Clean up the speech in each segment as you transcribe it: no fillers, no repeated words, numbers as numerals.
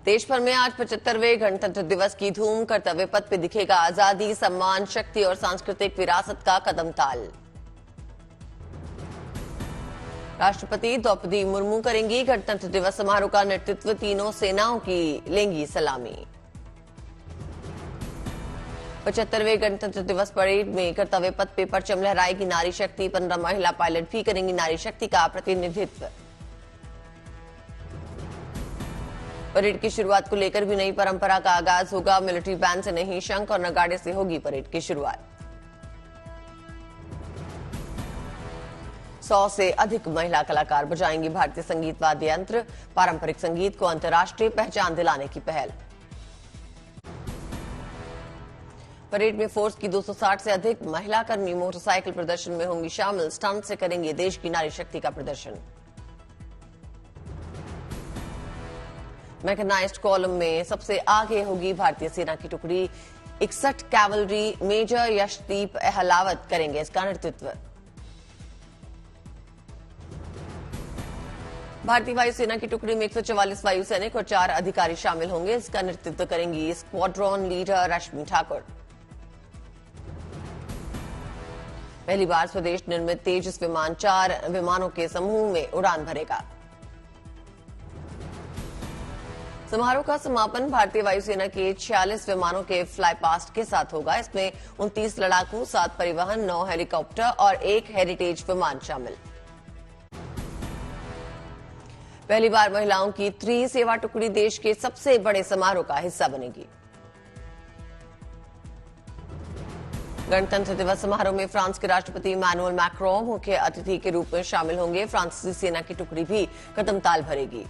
देश भर में आज 75वें गणतंत्र दिवस की धूम। कर्तव्य पथ पे दिखेगा आजादी, सम्मान, शक्ति और सांस्कृतिक विरासत का कदम ताल। राष्ट्रपति द्रौपदी मुर्मू करेंगी गणतंत्र दिवस समारोह का नेतृत्व। तीनों सेनाओं की लेंगी सलामी। 75वें गणतंत्र दिवस परेड में कर्तव्य पथ पे परचम लहराएगी नारी शक्ति। 15 महिला पायलट भी करेंगी नारी शक्ति का प्रतिनिधित्व। परेड की शुरुआत को लेकर भी नई परंपरा का आगाज होगा। मिलिट्री बैंड से नहीं, शंख और नगाड़े से होगी परेड की शुरुआत। 100 से अधिक महिला कलाकार बजाएंगी भारतीय संगीत वाद्य यंत्र। पारंपरिक संगीत को अंतर्राष्ट्रीय पहचान दिलाने की पहल। परेड में फोर्स की 260 से अधिक महिला कर्मी मोटरसाइकिल प्रदर्शन में होंगी शामिल। स्टंट से करेंगे देश की नारी शक्ति का प्रदर्शन। मैकेनाइज्ड कॉलम में सबसे आगे होगी भारतीय सेना की टुकड़ी। 61 कैवलरी मेजर यशदीप अहलावत करेंगे इसका नेतृत्व। भारतीय वायुसेना की टुकड़ी में 144 वायु सैनिक और 4 अधिकारी शामिल होंगे। इसका नेतृत्व करेंगी स्क्वाड्रन लीडर रश्मि ठाकुर। पहली बार स्वदेश निर्मित तेजस विमान 4 विमानों के समूह में उड़ान भरेगा। समारोह का समापन भारतीय वायुसेना के 46 विमानों के फ्लाई पास्ट के साथ होगा। इसमें 29 लड़ाकू, 7 परिवहन, 9 हेलीकॉप्टर और 1 हेरिटेज विमान शामिल। पहली बार महिलाओं की त्रिसेवा टुकड़ी देश के सबसे बड़े समारोह का हिस्सा बनेगी। गणतंत्र दिवस समारोह में फ्रांस के राष्ट्रपति इमैनुअल मैक्रों मुख्य अतिथि के रूप में शामिल होंगे। फ्रांसीसी सेना की टुकड़ी भी कदम ताल भरेगी।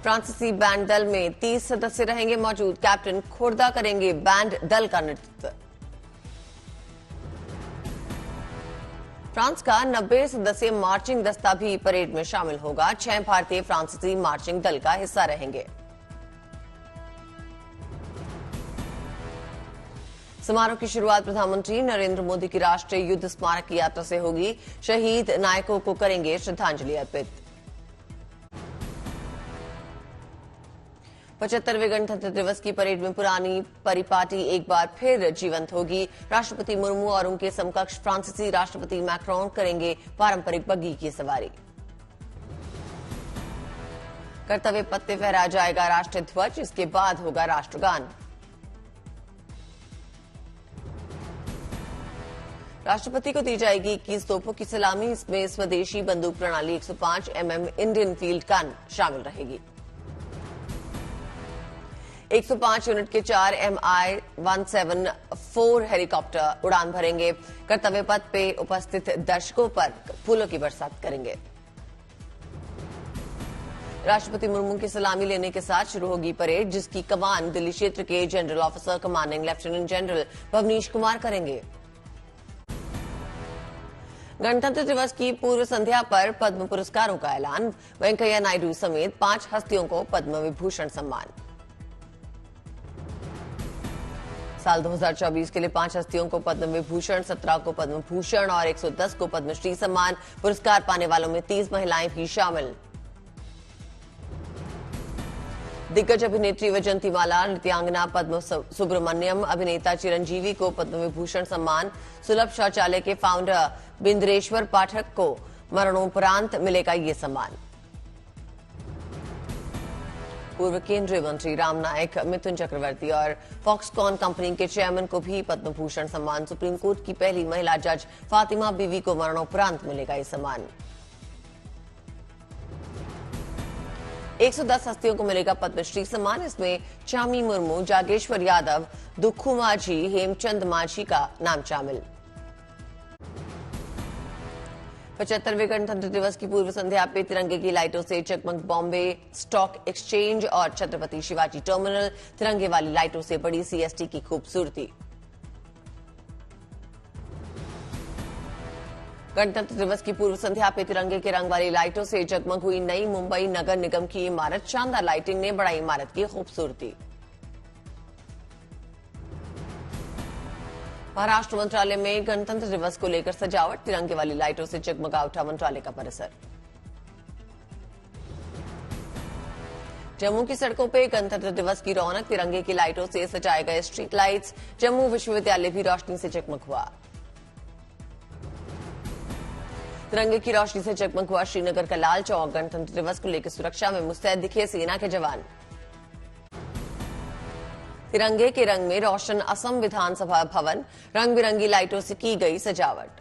फ्रांसीसी बैंड दल में 30 सदस्य रहेंगे मौजूद। कैप्टन खुर्दा करेंगे बैंड दल का नेतृत्व। फ्रांस का 90 सदस्यीय मार्चिंग दस्ता भी परेड में शामिल होगा। 6 भारतीय फ्रांसीसी मार्चिंग दल का हिस्सा रहेंगे। समारोह की शुरुआत प्रधानमंत्री नरेंद्र मोदी की राष्ट्रीय युद्ध स्मारक यात्रा से होगी। शहीद नायकों को करेंगे श्रद्धांजलि अर्पित। 75वें गणतंत्र दिवस की परेड में पुरानी परिपाटी एक बार फिर जीवंत होगी। राष्ट्रपति मुर्मू और उनके समकक्ष फ्रांसीसी राष्ट्रपति मैक्रों करेंगे पारंपरिक बग्गी की सवारी। कर्तव्य पथ पे फहराया जाएगा राष्ट्रीय ध्वज। इसके बाद होगा राष्ट्रगान। राष्ट्रपति को दी जाएगी 21 तोपों की सलामी। इसमें स्वदेशी बंदूक प्रणाली 105 mm इंडियन फील्ड गन शामिल रहेगी। 105 यूनिट के 4 Mi-174 हेलीकॉप्टर उड़ान भरेंगे। कर्तव्य पथ पे उपस्थित दर्शकों पर फूलों की बरसात करेंगे। राष्ट्रपति मुर्मू की सलामी लेने के साथ शुरू होगी परेड, जिसकी कमान दिल्ली क्षेत्र के general officer commanding lieutenant general Bhavnish Kumar करेंगे। गणतंत्र दिवस की पूर्व संध्या पर पद्म पुरस्कारों का ऐलान। वेंकैया नायडू समेत 5 हस्तियों को पद्म विभूषण सम्मान। साल 2024 के लिए 5 हस्तियों को पद्म विभूषण, 17 को पद्म भूषण और 110 को पद्मश्री सम्मान। पुरस्कार पाने वालों में 30 महिलाएं भी शामिल। दिग्गज अभिनेत्री वैजंतीमाला, नृत्यांगना पद्म सुब्रमण्यम, अभिनेता चिरंजीवी को पद्म विभूषण सम्मान। सुलभ शौचालय के फाउंडर बिंद्रेश्वर पाठक को मरणोपरांत मिलेगा ये सम्मान। पूर्व केंद्रीय मंत्री राम नायक, मिथुन चक्रवर्ती और फॉक्सकॉन कंपनी के चेयरमैन को भी पद्म भूषण सम्मान। सुप्रीम कोर्ट की पहली महिला जज फातिमा बीवी को मरणोपरांत मिलेगा ये सम्मान। 110 हस्तियों को मिलेगा पद्मश्री सम्मान। इसमें चामी मुर्मू, जागेश्वर यादव, दुखू माझी, हेमचंद माझी का नाम शामिल। 75वें गणतंत्र दिवस की पूर्व संध्या पे तिरंगे की लाइटों से जगमग बॉम्बे स्टॉक एक्सचेंज और छत्रपति शिवाजी टर्मिनल। तिरंगे वाली लाइटों से बड़ी सीएसटी की खूबसूरती। गणतंत्र दिवस की पूर्व संध्या पे तिरंगे के रंग वाली लाइटों से जगमग हुई नई मुंबई नगर निगम की इमारत। शानदार लाइटिंग ने बढ़ाई इमारत की खूबसूरती। महाराष्ट्र मंत्रालय में गणतंत्र दिवस को लेकर सजावट। तिरंगे वाली लाइटों से जगमगा उठा मंत्रालय का परिसर। जम्मू की सड़कों पे गणतंत्र दिवस की रौनक, तिरंगे की लाइटों से सजाए गए स्ट्रीट लाइट्स। जम्मू विश्वविद्यालय भी रोशनी से जगमग हुआ। तिरंगे की रोशनी से जगमग हुआ श्रीनगर का लाल चौक। गणतंत्र दिवस को लेकर सुरक्षा में मुस्तैद दिखे सेना के जवान। तिरंगे के रंग में रोशन असम विधानसभा भवन, रंग बिरंगी लाइटों से की गई सजावट।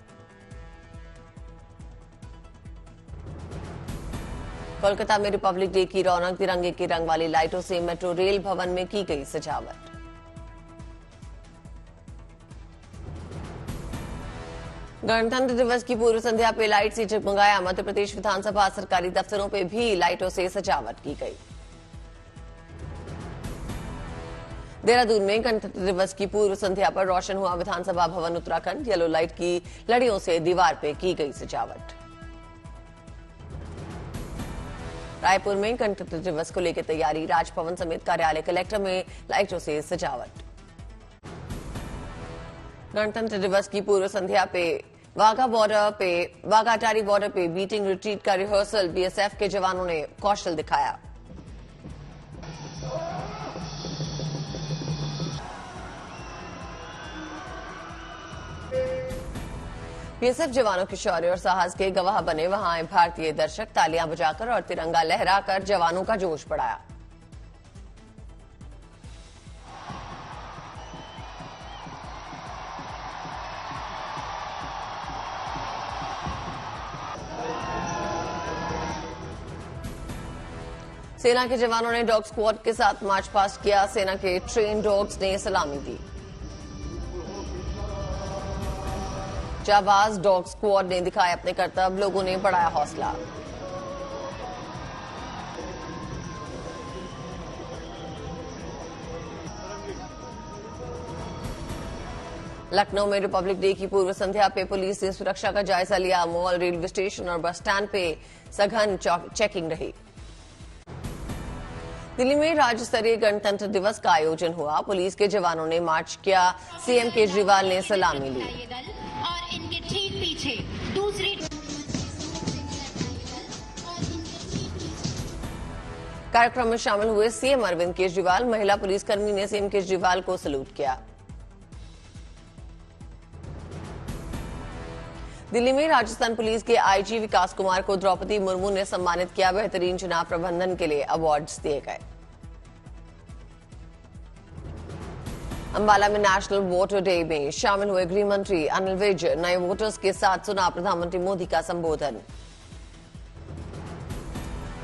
कोलकाता में रिपब्लिक डे की रौनक, तिरंगे के रंग वाली लाइटों से मेट्रो रेल भवन में की गई सजावट। गणतंत्र दिवस की पूर्व संध्या पे लाइट से जगमगाया मध्य प्रदेश विधानसभा। सरकारी दफ्तरों पे भी लाइटों से सजावट की गई। देहरादून में गणतंत्र दिवस की पूर्व संध्या पर रोशन हुआ विधानसभा भवन उत्तराखंड। येलो लाइट की लड़ियों से दीवार पे की गई सजावट। रायपुर में गणतंत्र दिवस को लेकर तैयारी, राजभवन समेत कार्यालय कलेक्टर में लाइटों से सजावट। गणतंत्र दिवस की पूर्व संध्या पे वाघा अटारी बॉर्डर पे बीटिंग रिट्रीट का रिहर्सल, बीएसएफ के जवानों ने कौशल दिखाया। बीएसएफ जवानों के शौर्य और साहस के गवाह बने वहां आए भारतीय दर्शक। तालियां बजाकर और तिरंगा लहराकर जवानों का जोश बढ़ाया। सेना के जवानों ने डॉग स्क्वाड के साथ मार्च पास्ट किया। सेना के ट्रेन डॉग्स ने सलामी दी। जाबाज डॉग स्क्वाड ने दिखाए अपने करतब, लोगों ने बढ़ाया हौसला। लखनऊ में रिपब्लिक डे की पूर्व संध्या पे पुलिस ने सुरक्षा का जायजा लिया। मॉल, रेलवे स्टेशन और बस स्टैंड पे सघन चेकिंग रही। दिल्ली में राज्य स्तरीय गणतंत्र दिवस का आयोजन हुआ। पुलिस के जवानों ने मार्च किया। सीएम केजरीवाल ने सलामी ली। और इनके ठीक पीछे दूसरी कार्यक्रम में शामिल हुए सीएम अरविंद केजरीवाल। महिला पुलिसकर्मी ने सीएम केजरीवाल को सैल्यूट किया। दिल्ली में राजस्थान पुलिस के आईजी विकास कुमार को द्रौपदी मुर्मू ने सम्मानित किया। बेहतरीन चुनाव प्रबंधन के लिए अवार्ड्स दिए गए। अंबाला में नेशनल वोटर डे में शामिल हुए गृह मंत्री अनिल विज। नए वोटर्स के साथ सुना प्रधानमंत्री मोदी का संबोधन।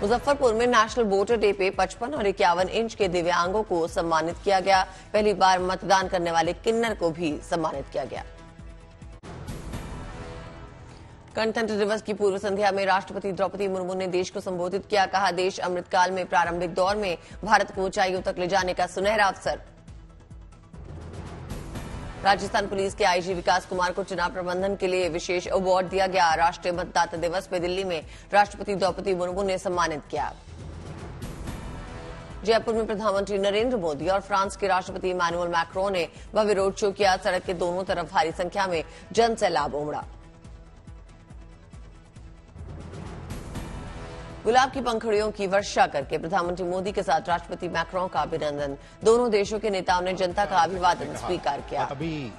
मुजफ्फरपुर में नेशनल वोटर डे पे 55 और 51 इंच के दिव्यांगों को सम्मानित किया गया। पहली बार मतदान करने वाले किन्नर को भी सम्मानित किया गया। गणतंत्र दिवस की पूर्व संध्या में राष्ट्रपति द्रौपदी मुर्मू ने देश को संबोधित किया। कहा, देश अमृतकाल में प्रारंभिक दौर में भारत को ऊंचाइयों तक ले जाने का सुनहरा अवसर। राजस्थान पुलिस के आईजी विकास कुमार को चुनाव प्रबंधन के लिए विशेष अवार्ड दिया गया। राष्ट्रीय मतदाता दिवस पे दिल्ली में राष्ट्रपति द्रौपदी मुर्मू ने सम्मानित किया। जयपुर में प्रधानमंत्री नरेंद्र मोदी और फ्रांस के राष्ट्रपति इमैनुअल मैक्रों ने भव्य रोड शो किया। सड़क के दोनों तरफ भारी संख्या में जन सैलाब उमड़ा। गुलाब की पंखुड़ियों की वर्षा करके प्रधानमंत्री मोदी के साथ राष्ट्रपति मैक्रों का अभिनंदन। दोनों देशों के नेताओं ने जनता का अभिवादन स्वीकार किया। अभी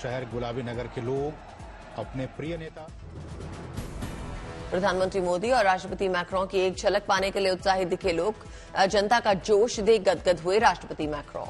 शहर गुलाबी नगर के लोग अपने प्रिय नेता प्रधानमंत्री मोदी और राष्ट्रपति मैक्रों की एक झलक पाने के लिए उत्साहित दिखे लोग। जनता का जोश देख गदगद हुए राष्ट्रपति मैक्रों।